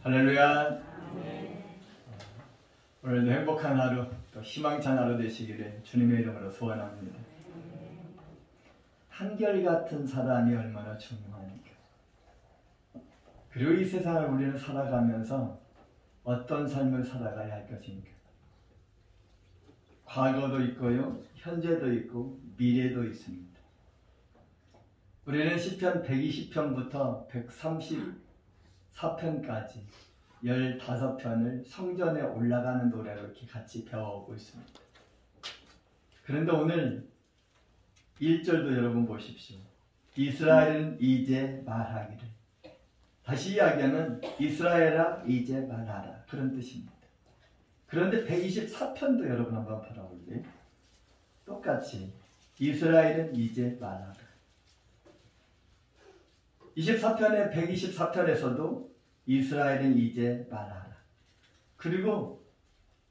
할렐루야. 오늘도 행복한 하루, 또 희망찬 하루 되시기를 주님의 이름으로 소원합니다. 한결같은 사람이 얼마나 중요하니까. 그리고 이 세상을 우리는 살아가면서 어떤 삶을 살아가야 할 것입니까? 과거도 있고요, 현재도 있고 미래도 있습니다. 우리는 시편 120편부터 134편까지 15편을 성전에 올라가는 노래로 이렇게 같이 배워오고 있습니다. 그런데 오늘 1절도 여러분 보십시오. 이스라엘은 이제 말하기를. 다시 이야기하면 이스라엘아 이제 말하라, 그런 뜻입니다. 그런데 124편도 여러분 한번 바라볼래요? 똑같이 이스라엘은 이제 말하라. 24편의 124편에서도 이스라엘은 이제 말하라. 그리고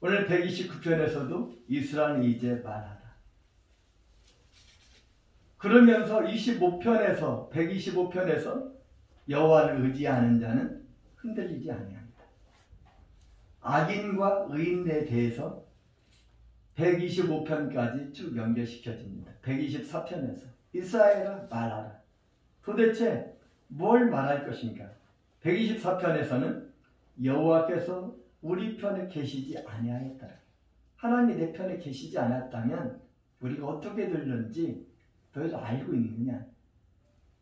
오늘 129편에서도 이스라엘은 이제 말하라. 그러면서 125편에서 여호와를 의지하는 자는 흔들리지 아니합니다. 악인과 의인에 대해서 125편까지 쭉 연결시켜집니다. 124편에서 이스라엘아 말하라. 도대체 뭘 말할 것인가? 124편에서는 여호와께서 우리 편에 계시지 아니하였다. 하나님이 내 편에 계시지 않았다면 우리가 어떻게 될는지 너희도 알고 있느냐?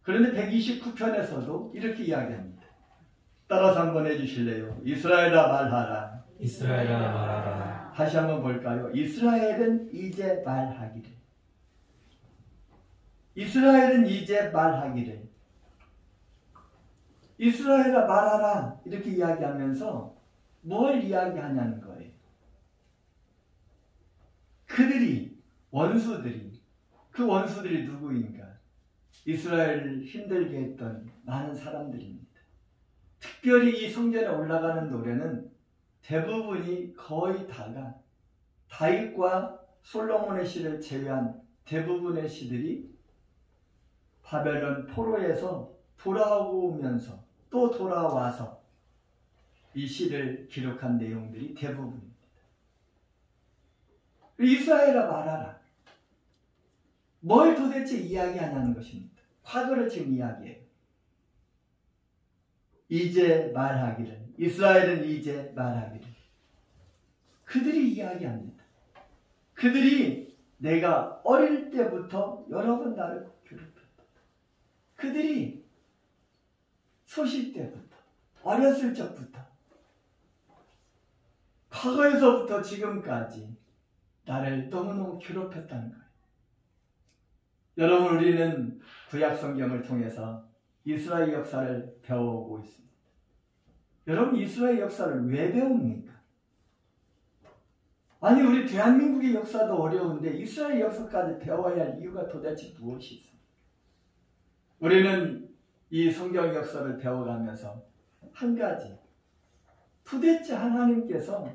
그런데 129편에서도 이렇게 이야기합니다. 따라서 한번 해주실래요? 이스라엘아 말하라. 이스라엘아 말하라. 다시 한번 볼까요? 이스라엘은 이제 말하기를. 이스라엘은 이제 말하기를. 이스라엘아 말하라, 이렇게 이야기하면서 뭘 이야기하냐는 거예요. 그들이, 원수들이, 그 원수들이 누구인가? 이스라엘을 힘들게 했던 많은 사람들입니다. 특별히 이 성전에 올라가는 노래는 대부분이 거의 다가 다윗과 솔로몬의 시를 제외한 대부분의 시들이 바벨론 포로에서 돌아오면서 또 돌아와서 이 시를 기록한 내용들이 대부분입니다. 이스라엘아 말하라. 뭘 도대체 이야기하냐는 것입니다. 과거를 지금 이야기해요. 이제 말하기를. 이스라엘은 이제 말하기를. 그들이 이야기합니다. 그들이 내가 어릴 때부터 여러 번 나를 괴롭혔다. 그들이 소실 때부터, 어렸을 적부터, 과거에서부터 지금까지 나를 너무너무 괴롭혔다는 거예요. 여러분, 우리는 구약 성경을 통해서 이스라엘 역사를 배워오고 있습니다. 여러분, 이스라엘 역사를 왜 배웁니까? 아니, 우리 대한민국의 역사도 어려운데 이스라엘 역사까지 배워야 할 이유가 도대체 무엇이 있습니까? 우리는 이 성경 역사를 배워가면서 한 가지, 도대체 하나님께서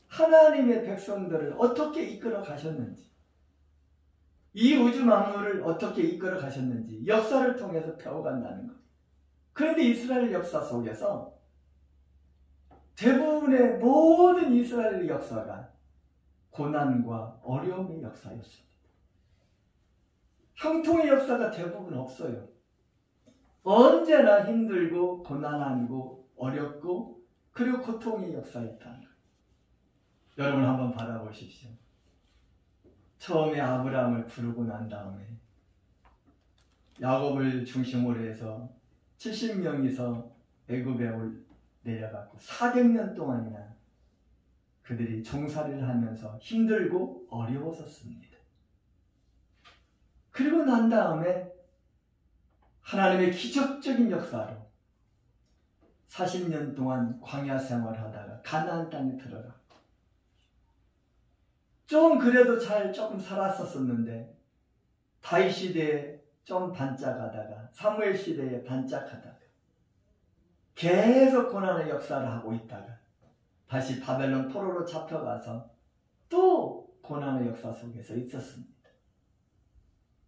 하나님의 백성들을 어떻게 이끌어 가셨는지, 이 우주 만물을 어떻게 이끌어 가셨는지 역사를 통해서 배워간다는 것. 그런데 이스라엘 역사 속에서 대부분의 모든 이스라엘 역사가 고난과 어려움의 역사였습니다. 형통의 역사가 대부분 없어요. 언제나 힘들고 고난하고 어렵고 그리고 고통의 역사였다는 거예요. 여러분 한번 바라보십시오. 처음에 아브라함을 부르고 난 다음에 야곱을 중심으로 해서 70명이서 애굽에 내려갔고 400년 동안이나 그들이 종살이를 하면서 힘들고 어려웠었습니다. 그리고 난 다음에 하나님의 기적적인 역사로 40년 동안 광야 생활을 하다가 가나안 땅에 들어갔고, 좀 그래도 잘 조금 살았었는데 다윗 시대에 좀 반짝하다가 사무엘 시대에 반짝하다가 계속 고난의 역사를 하고 있다가 다시 바벨론 포로로 잡혀가서 또 고난의 역사 속에서 있었습니다.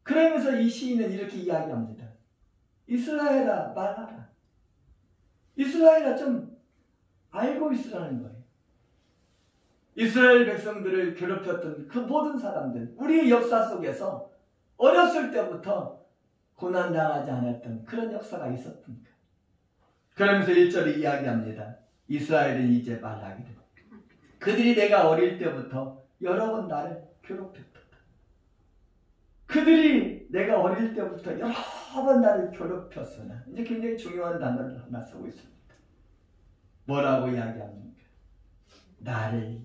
그러면서 이 시인은 이렇게 이야기합니다. 이스라엘아 말하라. 이스라엘아 좀 알고 있으라는 거예요. 이스라엘 백성들을 괴롭혔던 그 모든 사람들, 우리의 역사 속에서 어렸을 때부터 고난당하지 않았던 그런 역사가 있었던 거예요. 그러면서 1절에 이야기합니다. 이스라엘은 이제 말하기를 그들이 내가 어릴 때부터 여러 번 나를 괴롭혔다. 그들이 내가 어릴 때부터 여러 번 나를 괴롭혔으나, 이제 굉장히 중요한 단어를 하나 쓰고 있습니다. 뭐라고 이야기합니까? 나를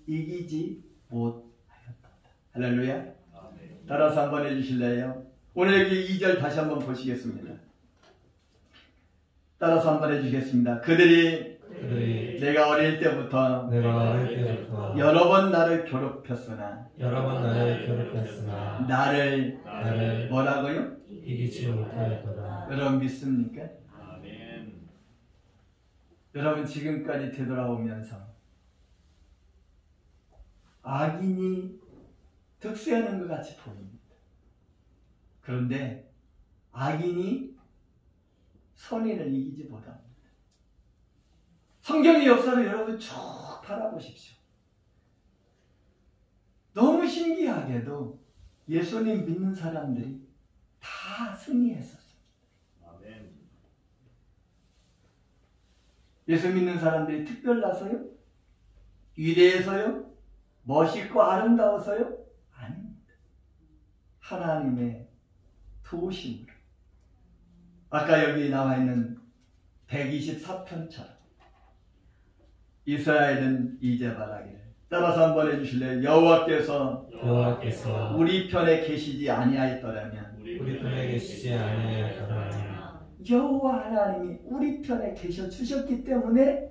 이기지 못하였다. 할렐루야. 따라서 한번 해주실래요? 오늘 여기 2절 다시 한번 보시겠습니다. 따라서 한번 해주시겠습니다. 그들이 내가 어릴 때부터 여러 번 나를 괴롭혔으나 나를 뭐라고요? 이기지 못하였도다. 여러분 믿습니까? 여러분 지금까지 되돌아오면서 악인이 득세하는 것 같이 보입니다. 그런데 악인이 선인을 이기지 못합니다. 성경의 역사를 여러분 쭉 바라보십시오. 너무 신기하게도 예수님 믿는 사람들이 다 승리했었습니다. 예수 믿는 사람들이 특별나서요? 위대해서요? 멋있고 아름다워서요? 아닙니다. 하나님의 도우심으로. 아까 여기 나와 있는 124편처럼 이스라엘은 이제 말하기를, 따라서 한번 해주실래요? 여호와께서 우리 편에 계시지 아니하였더라면 여호와 하나님이 우리 편에 계셔 주셨기 때문에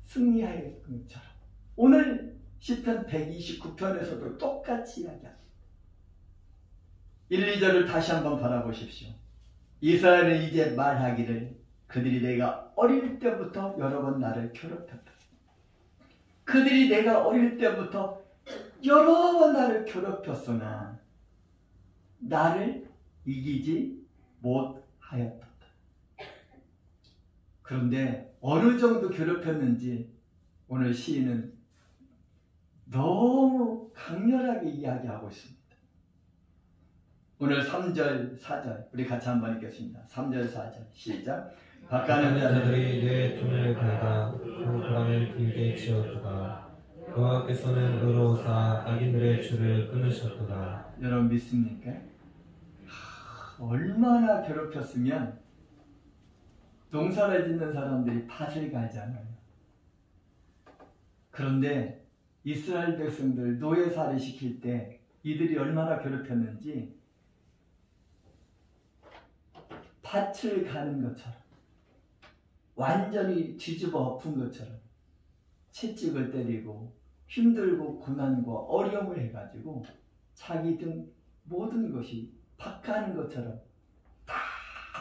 승리하였던 것처럼 오늘 시편 129편에서도 똑같이 이야기합니다. 1, 2절을 다시 한번 바라보십시오. 이스라엘은 이제 말하기를 그들이 내가 어릴 때부터 여러 번 나를 괴롭혔다. 그들이 내가 어릴 때부터 여러 번 나를 괴롭혔으나 나를 이기지 못하였다. 그런데 어느 정도 괴롭혔는지 오늘 시인은 너무 강렬하게 이야기하고 있습니다. 오늘 3절, 4절 우리 같이 한번 읽겠습니다. 3절, 4절 시작. 바깥는 자들이 내 돈을 긁아 그 고랑을 길게 지었도다. 여호와께서는 의로우사 악인들의 줄을 끊으셨도다. 여러분 믿습니까? 얼마나 괴롭혔으면 농사를 짓는 사람들이 밭을 갈잖아요. 그런데 이스라엘 백성들 노예살이 시킬 때 이들이 얼마나 괴롭혔는지 밭을 가는 것처럼 완전히 뒤집어 엎은 것처럼 채찍을 때리고 힘들고 고난과 어려움을 해가지고 자기 등 모든 것이 밭 가는 것처럼 다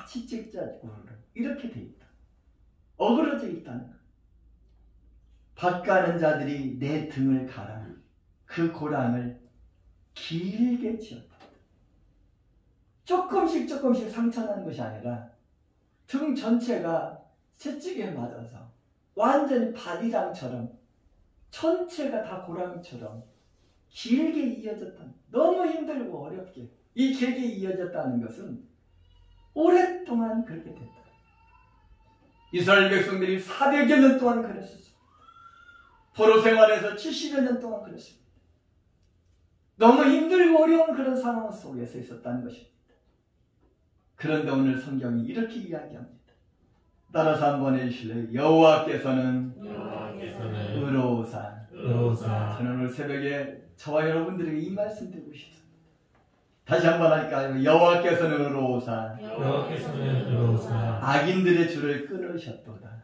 채찍자국으로 이렇게 돼 있다. 어그러져 있다는 거예요. 밭 가는 자들이 내 등을 갈아 그 고랑을 길게 지었다. 조금씩 상처난 것이 아니라 등 전체가 채찍에 맞아서 완전히 바디랑처럼 전체가 다 고랑처럼 길게 이어졌다는, 너무 힘들고 어렵게 이 길게 이어졌다는 것은 오랫동안 그렇게 됐다. 이스라엘 백성들이 400여 년 동안 그랬었습니다. 포로 생활에서 70여 년 동안 그랬습니다. 너무 힘들고 어려운 그런 상황 속에서 있었다는 것입니다. 그런데 오늘 성경이 이렇게 이야기합니다. 따라서 한번 해주실래요? 여호와께서는 의로우사. 저는 오늘 새벽에 저와 여러분들에게 이 말씀 드리고 싶습니다. 다시 한번 할까요? 여호와께서는 의로우사. 악인들의 줄을 끊으셨도다.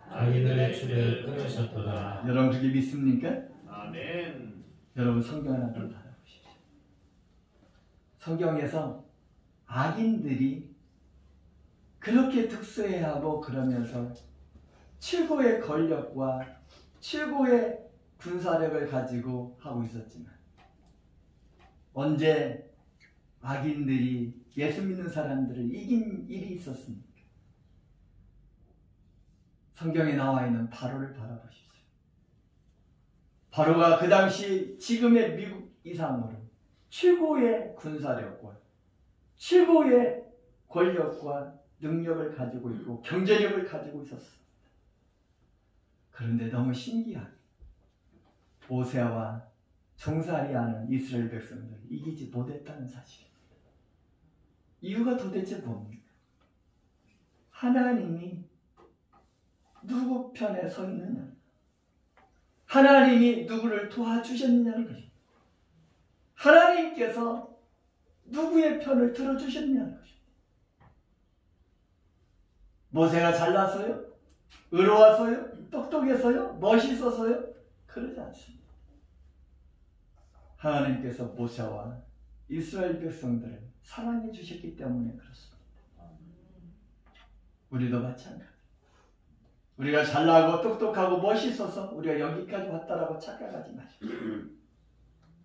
여러분 그렇게 믿습니까? 아멘. 여러분 성경을 한번 바라보십시오. 성경에서 악인들이 그렇게 득세하고 그러면서 최고의 권력과 최고의 군사력을 가지고 하고 있었지만 언제 악인들이 예수 믿는 사람들을 이긴 일이 있었습니까? 성경에 나와 있는 바로를 바라보십시오. 바로가 그 당시 지금의 미국 이상으로 최고의 군사력과 최고의 권력과 능력을 가지고 있고 경제력을 가지고 있었습니다. 그런데 너무 신기하게 모세와 종살이하는 이스라엘 백성들을 이기지 못했다는 사실입니다. 이유가 도대체 뭡니까? 하나님이 누구 편에 서 있느냐? 하나님이 누구를 도와주셨느냐는 것입니다. 하나님께서 누구의 편을 들어주셨냐는 것입니다. 모세가 잘났어요? 의로웠어요? 똑똑해서요? 멋있어서요? 그러지 않습니다. 하나님께서 모세와 이스라엘 백성들을 사랑해 주셨기 때문에 그렇습니다. 우리도 마찬가지. 우리가 잘나고 똑똑하고 멋있어서 우리가 여기까지 왔다라고 착각하지 마십시오.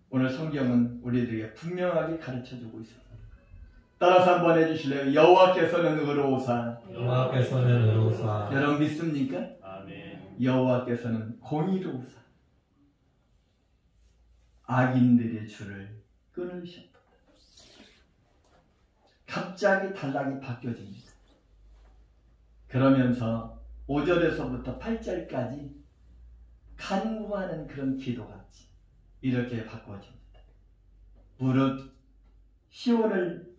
오늘 성경은 우리들에게 분명하게 가르쳐주고 있습니다. 따라서 한번 해주실래요? 여호와께서는 의로우사. 여호와께서는 의로우사. 여러분 믿습니까? 아멘. 여호와께서는 공의로우사. 악인들의 줄을 끊으셨다. 갑자기 단락이 바뀌어집니다. 그러면서 5절에서부터 8절까지 간구하는 그런 기도같이 이렇게 바꿔집니다. 무릇 시온을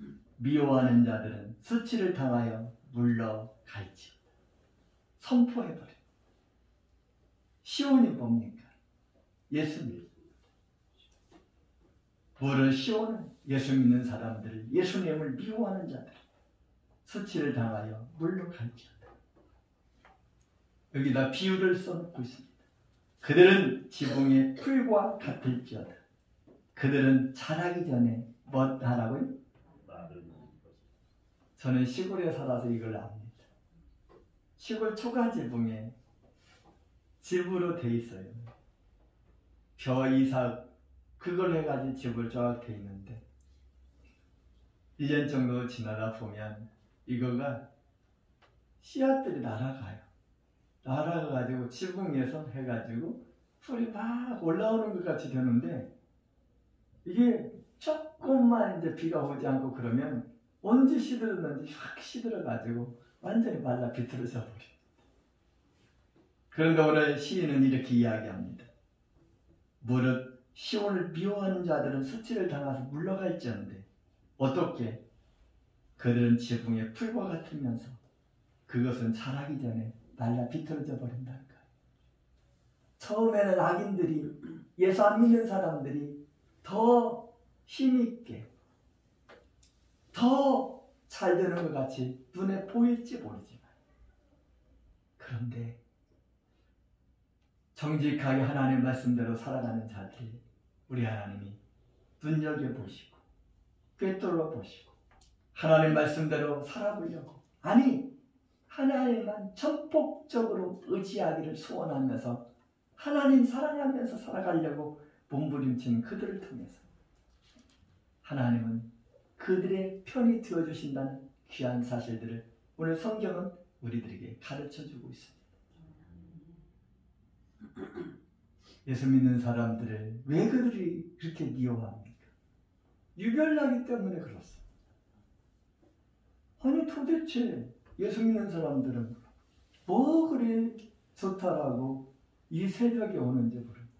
미워하는 자들은 수치를 당하여 물러갈지어다. 선포해버려요. 시온이 뭡니까? 예수님. 무릇 시온은 예수 믿는 사람들을, 예수님을 미워하는 자들, 수치를 당하여 물러갈지어다. 여기다 비유를 써놓고 있습니다. 그들은 지붕의 풀과 같을지어다. 그들은 자라기 전에 뭐 하라고요? 저는 시골에 살아서 이걸 압니다. 시골 초가지붕에 집으로 돼 있어요. 벼 이삭 그걸 해가지고 집을 쫙 돼 있는데 1년 정도 지나다 보면 이거가 씨앗들이 날아가요. 날아가가지고 지붕에서 해가지고 풀이 막 올라오는 것 같이 되는데 이게 조금만 이제 비가 오지 않고 그러면 언제 시들었는지 확 시들어가지고 완전히 말라 비틀어져 버려요. 그런데 오늘 시인은 이렇게 이야기합니다. 무릇 시온을 미워하는 자들은 수치를 당해서 물러갈지언데 어떻게? 그들은 지붕의 풀과 같으면서 그것은 자라기 전에 말라 비틀어져 버린다는 거예요. 처음에는 악인들이, 예수 안 믿는 사람들이 더 힘있게 더 잘 되는 것 같이 눈에 보일지 모르지만 그런데 정직하게 하나님 말씀대로 살아가는 자들 우리 하나님이 눈여겨보시고 꿰뚫어 보시고 하나님 말씀대로 살아보려고 아니 하나님만 전폭적으로 의지하기를 소원하면서 하나님 사랑하면서 살아가려고 몸부림치는 그들을 통해서 하나님은 그들의 편이 되어주신다는 귀한 사실들을 오늘 성경은 우리들에게 가르쳐주고 있습니다. 예수 믿는 사람들을 왜 그들이 그렇게 미워합니까? 유별나기 때문에 그렇습니다. 아니 도대체 예수 믿는 사람들은 뭐 그리 좋다라고 이 새벽에 오는지 모릅니다.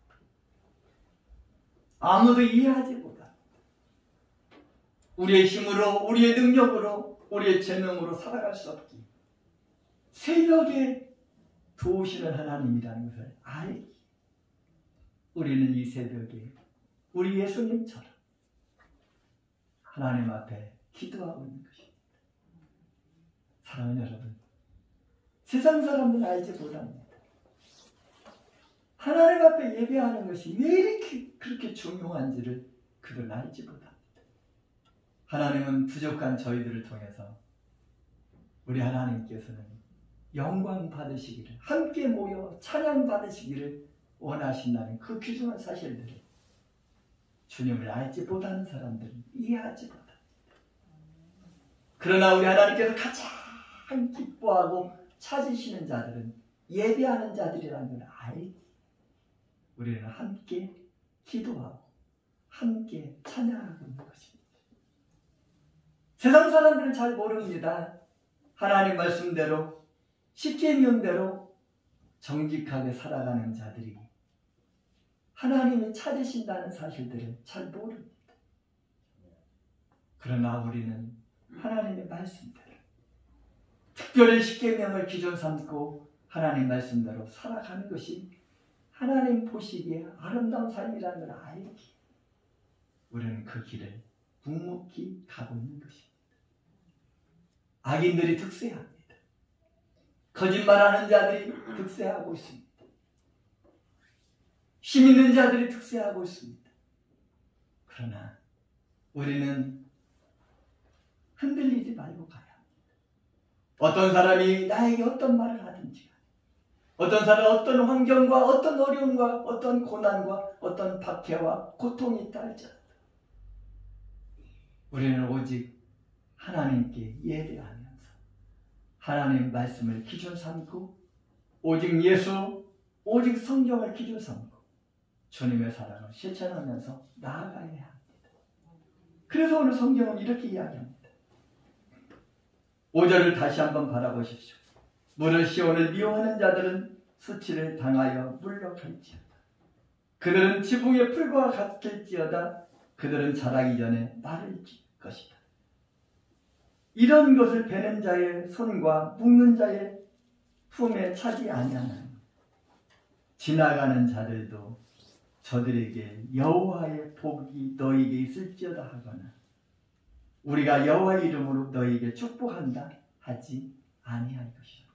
아무도 이해하지 못합니다. 우리의 힘으로, 우리의 능력으로, 우리의 재능으로 살아갈 수 없기. 새벽에 도우시는 하나님이라는 것을 알기. 우리는 이 새벽에 우리 예수님처럼 하나님 앞에 기도하고 있는 것입니다. 사랑하는 여러분, 세상 사람들은 알지 못합니다. 하나님 앞에 예배하는 것이 왜 이렇게 그렇게 중요한지를 그들은 알지 못합니다. 하나님은 부족한 저희들을 통해서 우리 하나님께서는 영광 받으시기를 함께 모여 찬양 받으시기를 원하신다는 그 귀중한 사실들을 주님을 알지 못하는 사람들은 이해하지 못합니다. 그러나 우리 하나님께서 가장 기뻐하고 찾으시는 자들은 예배하는 자들이라는 걸 알지. 우리는 함께 기도하고 함께 찬양하고 있는 것입니다. 세상 사람들은 잘 모릅니다. 하나님 말씀대로 십계명대로 정직하게 살아가는 자들이 하나님이 찾으신다는 사실들을 잘 모릅니다. 그러나 우리는 하나님의 말씀대로 특별히 십계명을 기준 삼고 하나님 말씀대로 살아가는 것이 하나님 보시기에 아름다운 삶이라는 걸 알기 우리는 그 길을 묵묵히 가고 있는 것입니다. 악인들이 득세합니다. 거짓말하는 자들이 득세하고 있습니다. 힘 있는 자들이 득세하고 있습니다. 그러나 우리는 흔들리지 말고 가야 합니다. 어떤 사람이 나에게 어떤 말을 하든지, 어떤 사람은 어떤 환경과 어떤 어려움과 어떤 고난과 어떤 박해와 고통이 있다 할지라도 우리는 오직 하나님께 예배하면서 하나님 말씀을 기준 삼고 오직 예수, 오직 성경을 기준 삼고 주님의 사랑을 실천하면서 나아가야 합니다. 그래서 오늘 성경은 이렇게 이야기합니다. 5절을 다시 한번 바라보십시오. 물을 시온을 미워하는 자들은 수치를 당하여 물러갈지어다. 그들은 지붕의 풀과 같을지어다. 그들은 자라기 전에 마를 것이다. 이런 것을 베는 자의 손과 묶는 자의 품에 차지 아니하나니 지나가는 자들도 저들에게 여호와의 복이 너에게 있을지어다 하거나 우리가 여호와의 이름으로 너에게 축복한다 하지 아니할 것이다.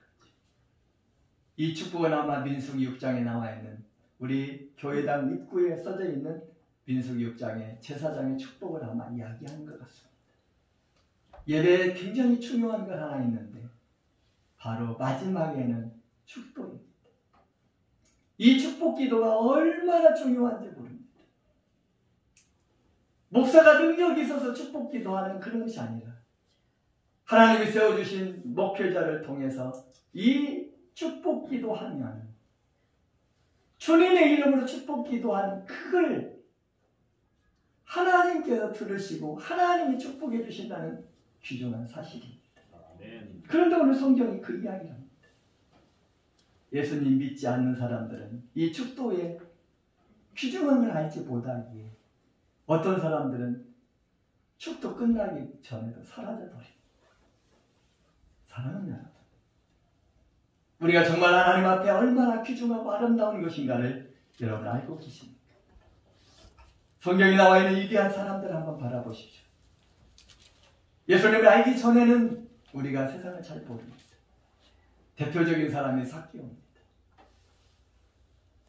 이 축복은 아마 민수기 6장에 나와 있는 우리 교회당 입구에 써져 있는 민수기 6장의 제사장의 축복을 아마 이야기하는 것 같습니다. 예배에 굉장히 중요한 것 하나 있는데 바로 마지막에는 축복입니다. 이 축복 기도가 얼마나 중요한지 모릅니다. 목사가 능력이 있어서 축복 기도하는 그런 것이 아니라 하나님이 세워주신 목회자를 통해서 이 축복 기도하면 주님의 이름으로 축복 기도하는 그걸 하나님께서 들으시고 하나님이 축복해 주신다는 귀중한 사실입니다. 그런데 오늘 성경이 그 이야기를 합니다. 예수님 믿지 않는 사람들은 이 축도의 귀중한 걸 알지 못하기에 어떤 사람들은 축도 끝나기 전에도 사라져버립니다. 사랑하는 여러분, 우리가 정말 하나님 앞에 얼마나 귀중하고 아름다운 것인가를 여러분 알고 계십니까? 성경에 나와 있는 위대한 사람들 한번 바라보십시오. 예수님을 알기 전에는 우리가 세상을 잘 모릅니다. 대표적인 사람이 삭개오입니다.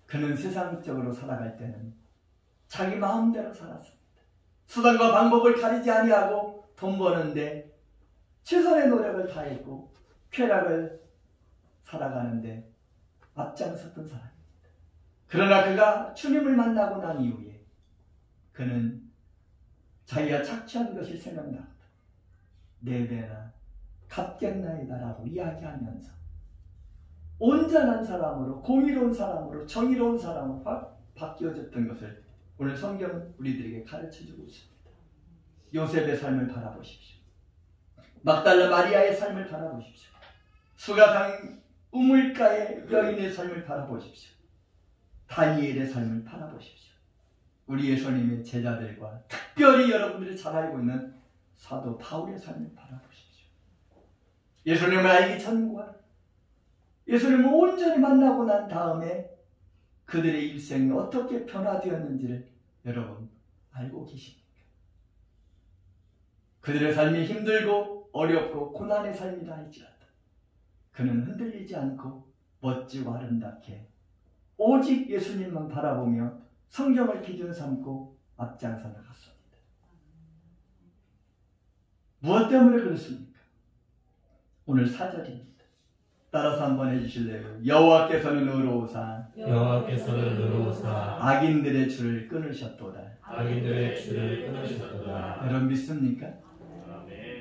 그는 세상적으로 살아갈 때는 자기 마음대로 살았습니다. 수단과 방법을 가리지 아니하고 돈 버는데 최선의 노력을 다했고 쾌락을 살아가는데 앞장섰던 사람입니다. 그러나 그가 주님을 만나고 난 이후에 그는 자기가 착취한 것이 생각나고 네 배나 갚겠나이다라고 이야기하면서 온전한 사람으로, 공의로운 사람으로, 정의로운 사람으로 바뀌어졌던 것을 오늘 성경은 우리들에게 가르쳐주고 있습니다. 요셉의 삶을 바라보십시오. 막달라 마리아의 삶을 바라보십시오. 수가상 우물가의 여인의 삶을 바라보십시오. 다니엘의 삶을 바라보십시오. 우리 예수님의 제자들과 특별히 여러분들이 잘 알고 있는 사도 바울의 삶을 바라보십시오. 예수님을 알기 전과 예수님을 온전히 만나고 난 다음에 그들의 일생이 어떻게 변화되었는지를 여러분 알고 계십니까? 그들의 삶이 힘들고 어렵고 고난의 삶이다 할지라도 그는 흔들리지 않고 멋지고 아름답게 오직 예수님만 바라보며 성경을 기준 삼고 앞장서 나갔습니다. 무엇 때문에 그렇습니까? 오늘 4절입니다. 따라서 한번 해주실래요? 여호와께서는 의로우사 악인들의 줄을 끊으셨도다. 여러분 믿습니까?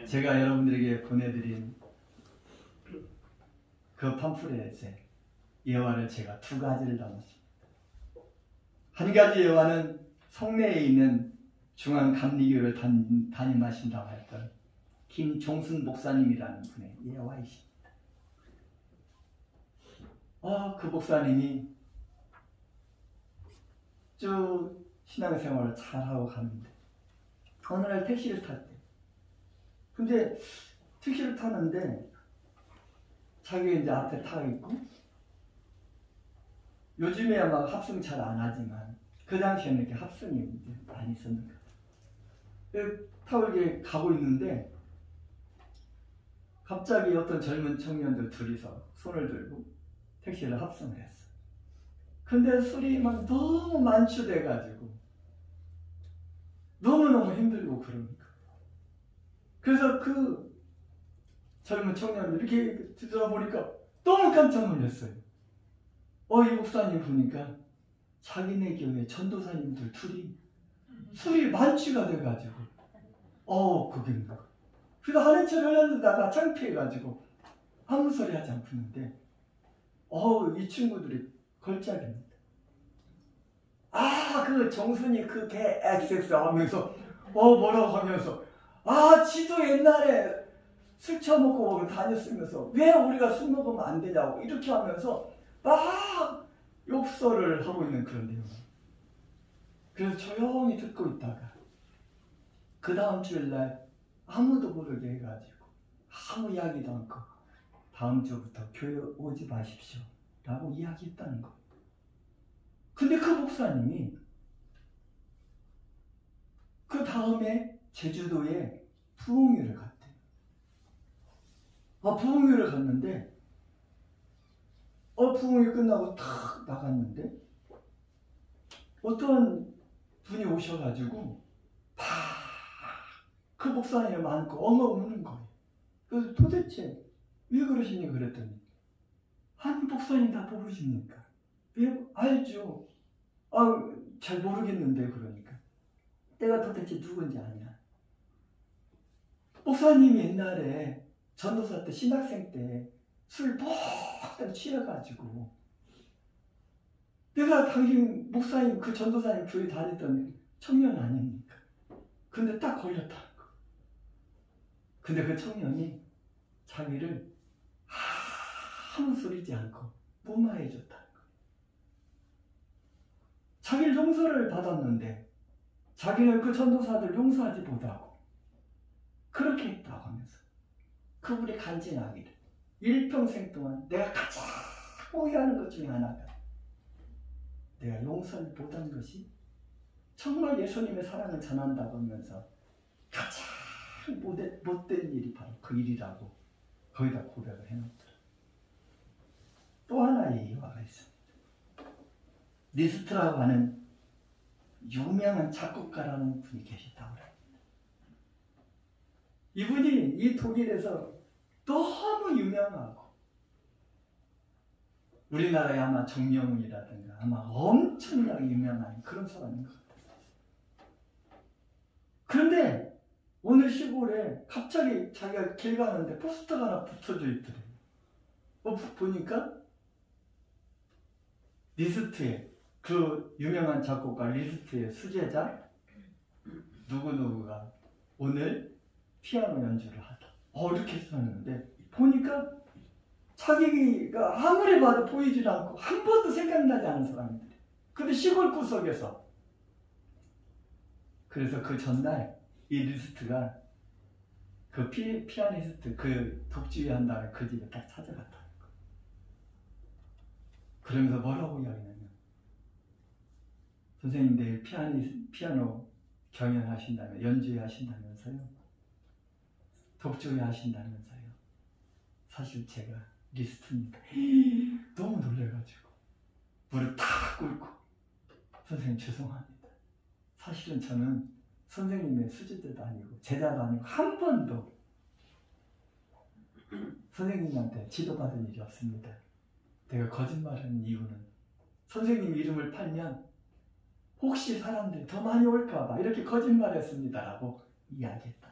제가 여러분들에게 보내드린 그 팜플렛에 예화를 제가 두 가지를 담았습니다. 한 가지 예화는 성내에 있는 중앙감리교를 담임하신다고 했던 김종순 목사님이라는 분의 예화이십니다. 그 목사님이 쭉 신앙생활을 잘하고 가는데 어느 날 택시를 탔대. 근데 택시를 타는데 자기 이제 앞에 타 있고, 요즘에 아마 합승 잘 안 하지만 그 당시에는 이렇게 합승이 이제 많이 있었는 거예요. 타고 이렇게 가고 있는데 갑자기 어떤 젊은 청년들 둘이서 손을 들고 택시를 합승을 했어. 근데 술이 막 너무 만취돼가지고 너무너무 힘들고 그러니까. 그래서 그 젊은 청년들 이렇게 뒤돌아보니까 너무 깜짝 놀랐어요. 이 목사님 보니까 자기네 교회 전도사님들 둘이 술이 만취가 돼가지고 그게 뭐야. 그래서 하는 척 하려다가 창피해가지고 아무 소리 하지 않았는데 이 친구들이 걸작입니다. 그 정순이 그 개 XX 하면서 뭐라고 하면서 지도 옛날에 술 처먹고 다녔으면서 왜 우리가 술 먹으면 안 되냐고 이렇게 하면서 막 욕설을 하고 있는 그런 내용. 그래서 조용히 듣고 있다가 그 다음 주일날 아무도 모르게 해가지고 아무 이야기도 않고 다음 주부터 교회 오지 마십시오 라고 이야기했다는 거예요. 근데 그 목사님이 그 다음에 제주도에 부흥회를 갔대요. 부흥회를 갔는데 부흥회 끝나고 탁 나갔는데 어떤 분이 오셔가지고 그 목사님을 안고 엉엉 우는 거예요. 그래서 도대체 왜 그러시니 그랬더니 아니 목사님 다 모르십니까? 왜? 알죠. 잘 모르겠는데 그러니까 내가 도대체 누군지 아냐. 목사님이 옛날에 전도사 때 신학생 때 술 퍽 취해가지고 내가 당신 목사님 그 전도사님 교회 다녔던 청년 아닙니까? 근데 딱 걸렸다는 거. 근데 그 청년이 자기를 아무 소리지 않고 무마해 줬다는 거. 자기를 용서를 받았는데 자기는 그 전도사들 용서하지 못하고 그렇게 했다고 하면서 그분이 간증하기를 일평생 동안 내가 가장 후회하는 것 중에 하나가 내가 용서를 못한 것이 정말 예수님의 사랑을 전한다고 하면서 가장 못된 일이 바로 그 일이라고 거기다 고백을 해놓더라. 또 하나의 예화가 있습니다. 리스트라고 하는 유명한 작곡가라는 분이 계시다고 합니다. 이분이 이 독일에서 너무 유명하고 우리나라에 아마 정명훈이라든가 아마 엄청나게 유명한 그런 사람인 것 같아요. 그런데 오늘 시골에 갑자기 자기가 길 가는데 포스터가 하나 붙여져 있더래요. 보니까 리스트에 그 유명한 작곡가 리스트의 수제자 누구누구가 오늘 피아노 연주를 하다. 이렇게 썼는데 보니까 자기가 아무리 봐도 보이질 않고 한 번도 생각나지 않은 사람들이. 근데 시골 구석에서 그래서 그 전날 이 리스트가 그 피아니스트 그 독주위 한 다음에 그 집에 딱 찾아갔다는 거. 그러면서 뭐라고 이야기하냐면 선생님 내일 피아노 경연하신다면 연주회 하신다면서요. 독주회 하신다면서요. 사실 제가 리스트입니다. 너무 놀래가지고 무릎 탁 꿇고 선생님 죄송합니다. 사실은 저는 선생님의 수제자도 아니고 제자도 아니고 한 번도 선생님한테 지도받은 일이 없습니다. 내가 거짓말하는 이유는 선생님 이름을 팔면 혹시 사람들이 더 많이 올까봐 이렇게 거짓말했습니다 라고 이야기했다.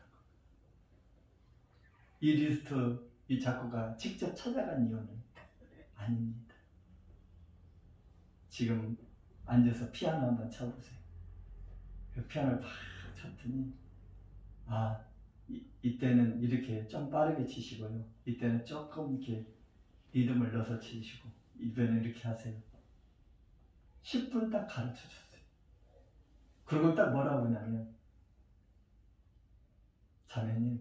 이 리스트 이 작곡가 직접 찾아간 이유는 아닙니다. 지금 앉아서 피아노 한번 쳐보세요. 그 피아노를 팍 쳤더니 이때는 이렇게 좀 빠르게 치시고요. 이때는 조금 이렇게 리듬을 넣어서 치시고 이번엔 이렇게 하세요. 10분 딱 가르쳐줬어요. 그리고 딱 뭐라고 하냐면 자매님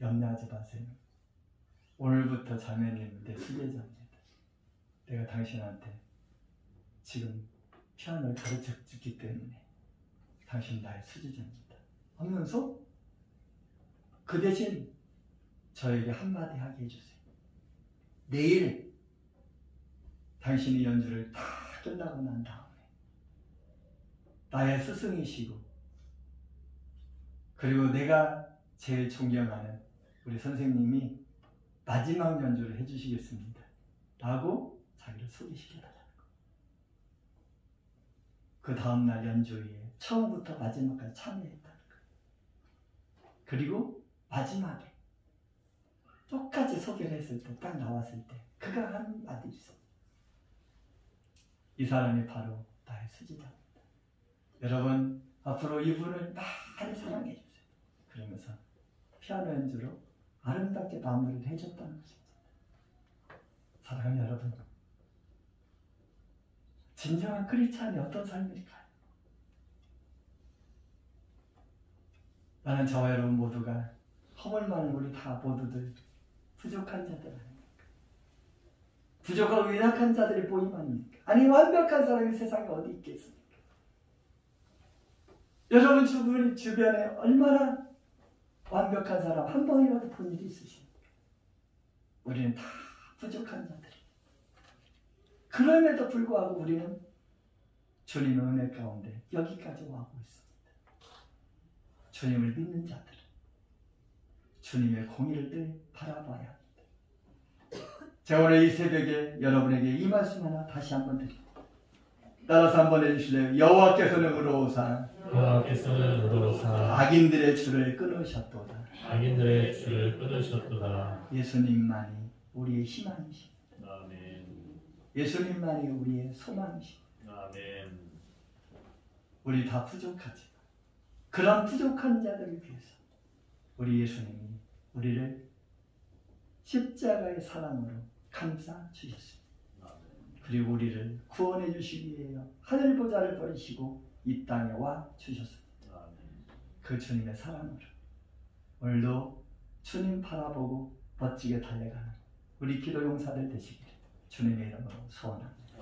염려하지 마세요. 오늘부터 자매님 내 수제자입니다. 내가 당신한테 지금 피아노를 가르쳐줬기 때문에 당신 나의 수제자입니다 하면서 그 대신 저에게 한마디 하게 해주세요. 내일 당신이 연주를 다 끝나고 난 다음에 나의 스승이시고 그리고 내가 제일 존경하는 우리 선생님이 마지막 연주를 해주시겠습니다 라고 자기를 소개시켜달라는 거예요. 그 다음날 연주회에 처음부터 마지막까지 참여했다는 거예요. 그리고 마지막에 똑같이 소개를 했을 때 딱 나왔을 때 그가 한 말이 있어. 이 사람이 바로 나의 수지자입니다. 여러분 앞으로 이분을 많이 사랑해 주세요. 그러면서 피아노 연주로 아름답게 마무리를 해줬다는 것입니다. 사랑하는 여러분, 진정한 크리스찬이 어떤 삶일까요? 나는 저와 여러분 모두가 허물 많은 우리 다 모두들 부족한 자들 아닙니까? 부족하고 연약한 자들이 보임 아닙니까? 아니 완벽한 사람이 세상에 어디 있겠습니까? 여러분 주변에 얼마나 완벽한 사람 한 번이라도 본 일이 있으십니까? 우리는 다 부족한 자들입니다. 그럼에도 불구하고 우리는 주님의 은혜 가운데 여기까지 와고 있습니다. 주님을 믿는 자들은 주님의 공의를 늘 바라봐야 합니다. 제가 오늘 이 새벽에 여러분에게 이 말씀 하나 다시 한번 드립니다. 따라서 한번 해주실래요? 여호와께서는 의로우사 악인들의 줄을 끊으셨도다. 예수님만이 우리의 희망이십니다. 예수님만이 우리의 소망이십니다. 우리 다 부족하지만 그런 부족한 자들을 위해서 우리 예수님이 우리를 십자가의 사랑으로 감싸 주셨습니다. 그리고 우리를 구원해 주시기 위해 하늘 보좌를 버리시고 이 땅에 와 주셨습니다. 그 주님의 사랑으로 오늘도 주님 바라보고 멋지게 달려가는 우리 기도 용사들 되시기를 주님의 이름으로 소원합니다.